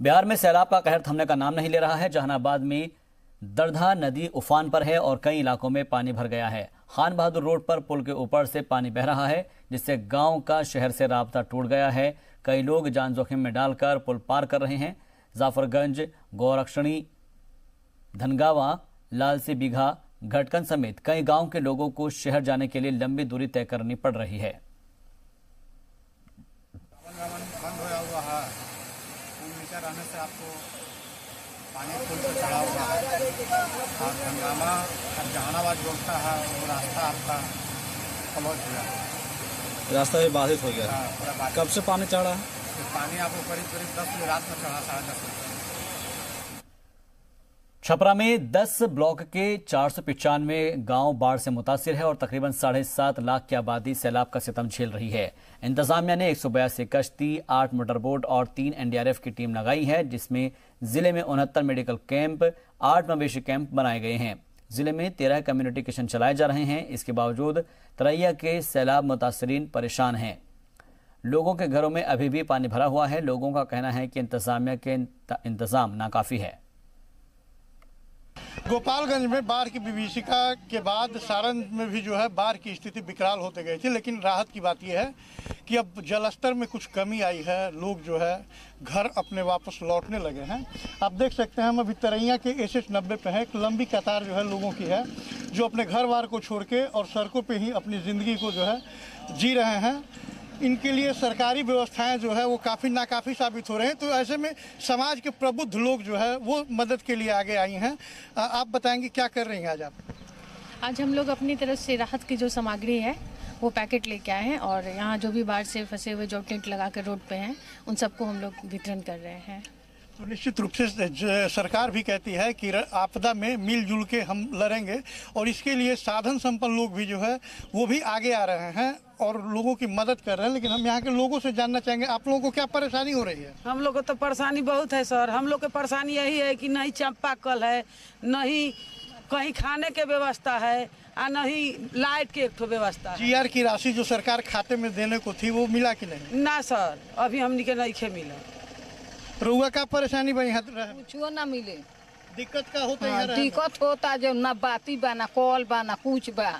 बिहार में सैलाब का कहर थमने का नाम नहीं ले रहा है। जहानाबाद में दरधा नदी उफान पर है और कई इलाकों में पानी भर गया है। खान बहादुर रोड पर पुल के ऊपर से पानी बह रहा है, जिससे गांव का शहर से राब्ता टूट गया है। कई लोग जान जोखिम में डालकर पुल पार कर रहे हैं। जाफरगंज, गौरक्षणी, धनगावा, लालसी बीघा, घटकन समेत कई गांव के लोगों को शहर जाने के लिए लंबी दूरी तय करनी पड़ रही है। बंद होया हुआ है, पुल नीचे रहने से आपको पानी पुल पर चढ़ा हुआ है और हंगामा और जहानाबाद जोड़ता है वो रास्ता आपका ब्लॉक हो गया, रास्ता भी बाधित हो गया। पूरा बात। कब से पानी चढ़ा है? पानी आपको करीब 10 बजे रात में चढ़ा, 10:30 बजे। छपरा में 10 ब्लॉक के 495 गांव बाढ़ से मुतासिर है और तकरीबन 7.5 लाख की आबादी सैलाब का सितम झेल रही है। इंतजामिया ने 182 कश्ती, 8 मोटरबोट और 3 एनडीआरएफ की टीम लगाई है, जिसमें जिले में 69 मेडिकल कैंप, 8 मवेशी कैंप बनाए गए हैं। जिले में 13 कम्युनिटी किचन चलाए जा रहे हैं। इसके बावजूद तरैया के सैलाब मुतासरीन परेशान हैं। लोगों के घरों में अभी भी पानी भरा हुआ है। लोगों का कहना है कि इंतजामिया के इंतजाम नाकाफी है। गोपालगंज में बाढ़ की विभीषिका के बाद सारण में भी जो है बाढ़ की स्थिति विकराल होते गई थी, लेकिन राहत की बात यह है कि अब जलस्तर में कुछ कमी आई है। लोग जो है घर अपने वापस लौटने लगे हैं। आप देख सकते हैं हम अभी तरैया के SS 90 पे हैं। एक लंबी कतार जो है लोगों की है जो अपने घर बार को छोड़ के और सड़कों पे ही अपनी ज़िंदगी को जो है जी रहे हैं। इनके लिए सरकारी व्यवस्थाएं जो है वो काफ़ी नाकाफ़ी साबित हो रहे हैं। तो ऐसे में समाज के प्रबुद्ध लोग जो है वो मदद के लिए आगे आई हैं। आप बताएंगे क्या कर रही हैं आज आप? आज हम लोग अपनी तरफ से राहत की जो सामग्री है वो पैकेट लेके आए हैं और यहाँ जो भी बाढ़ से फंसे हुए जो टेंट लगा कर रोड पे हैं उन सबको हम लोग वितरण कर रहे हैं। तो निश्चित रूप से सरकार भी कहती है कि आपदा में मिलजुल के हम लड़ेंगे और इसके लिए साधन संपन्न लोग भी जो है वो भी आगे आ रहे हैं और लोगों की मदद कर रहे हैं। लेकिन हम यहाँ के लोगों से जानना चाहेंगे आप लोगों को क्या परेशानी हो रही है? हम लोग को तो परेशानी बहुत है सर। हम लोग की परेशानी यही है कि नहीं चापाकल है, नहीं कहीं खाने के व्यवस्था है और नहीं लाइट के एक व्यवस्था है। GR की राशि जो सरकार खाते में देने को थी वो मिला कि नहीं? ना सर, अभी हमनी के नहीं मिला। रुआ का परेशानी बा? यहाँ कुछ ना मिले, दिक्कत का होता है? दिक्कत होता जो ना बाती बा, ना कॉल बा, ना कुछ बा।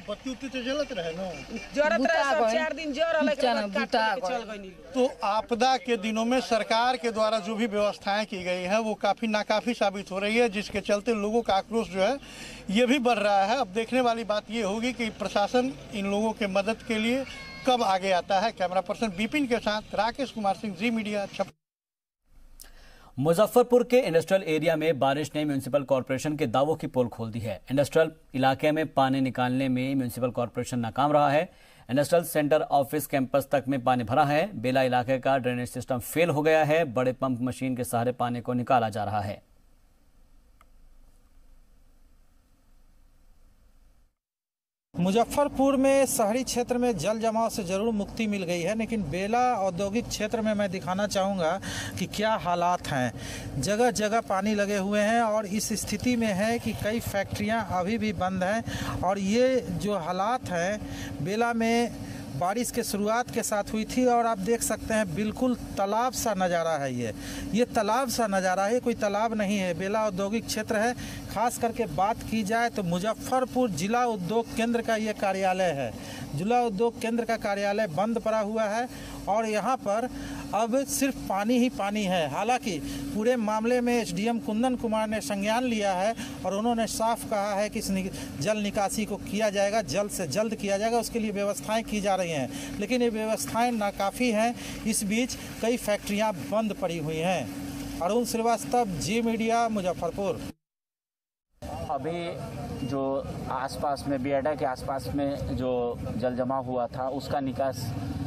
बत्ती उत्ती तो जलत रहे ना? जरत रहे सब 4 दिन चल गई। तो आपदा के दिनों में सरकार के द्वारा जो भी व्यवस्थाएं की गई हैं वो काफ़ी नाकाफी साबित हो रही है, जिसके चलते लोगों का आक्रोश जो है ये भी बढ़ रहा है। अब देखने वाली बात ये होगी कि प्रशासन इन लोगों के मदद के लिए कब आगे आता है। कैमरा पर्सन विपिन के साथ राकेश कुमार सिंह, जी मीडिया, छपरा। मुजफ्फरपुर के इंडस्ट्रियल एरिया में बारिश ने म्युनिसिपल कॉर्पोरेशन के दावों की पोल खोल दी है। इंडस्ट्रियल इलाके में पानी निकालने में म्युनिसिपल कॉर्पोरेशन नाकाम रहा है। इंडस्ट्रियल सेंटर ऑफिस कैंपस तक में पानी भरा है। बेला इलाके का ड्रेनेज सिस्टम फेल हो गया है। बड़े पंप मशीन के सहारे पानी को निकाला जा रहा है। मुजफ्फरपुर में शहरी क्षेत्र में जल जमाव से जरूर मुक्ति मिल गई है, लेकिन बेला औद्योगिक क्षेत्र में मैं दिखाना चाहूँगा कि क्या हालात हैं। जगह जगह पानी लगे हुए हैं और इस स्थिति में है कि कई फैक्ट्रियां अभी भी बंद हैं। और ये जो हालात हैं बेला में बारिश के शुरुआत के साथ हुई थी और आप देख सकते हैं बिल्कुल तालाब सा नज़ारा है। ये तालाब सा नज़ारा है, कोई तालाब नहीं है। बेला औद्योगिक क्षेत्र है। खास करके बात की जाए तो मुजफ्फरपुर जिला उद्योग केंद्र का ये कार्यालय है। जिला उद्योग केंद्र का कार्यालय बंद पड़ा हुआ है और यहाँ पर अब सिर्फ पानी ही पानी है। हालांकि पूरे मामले में SDM कुंदन कुमार ने संज्ञान लिया है और उन्होंने साफ कहा है कि इस जल निकासी को किया जाएगा, जल्द से जल्द किया जाएगा। उसके लिए व्यवस्थाएं की जा रही हैं, लेकिन ये व्यवस्थाएं नाकाफ़ी हैं। इस बीच कई फैक्ट्रियां बंद पड़ी हुई हैं। अरुण श्रीवास्तव, जी मीडिया, मुजफ्फरपुर। अभी जो आसपास में बियाडा के आसपास में जो जल जमा हुआ था उसका निकास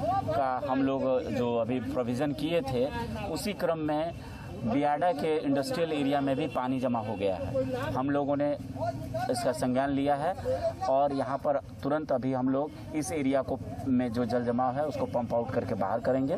का हम लोग जो अभी प्रोविज़न किए थे, उसी क्रम में बियाडा के इंडस्ट्रियल एरिया में भी पानी जमा हो गया है। हम लोगों ने इसका संज्ञान लिया है और यहाँ पर तुरंत अभी हम लोग इस एरिया को में जो जल जमाव है उसको पंप आउट करके बाहर करेंगे।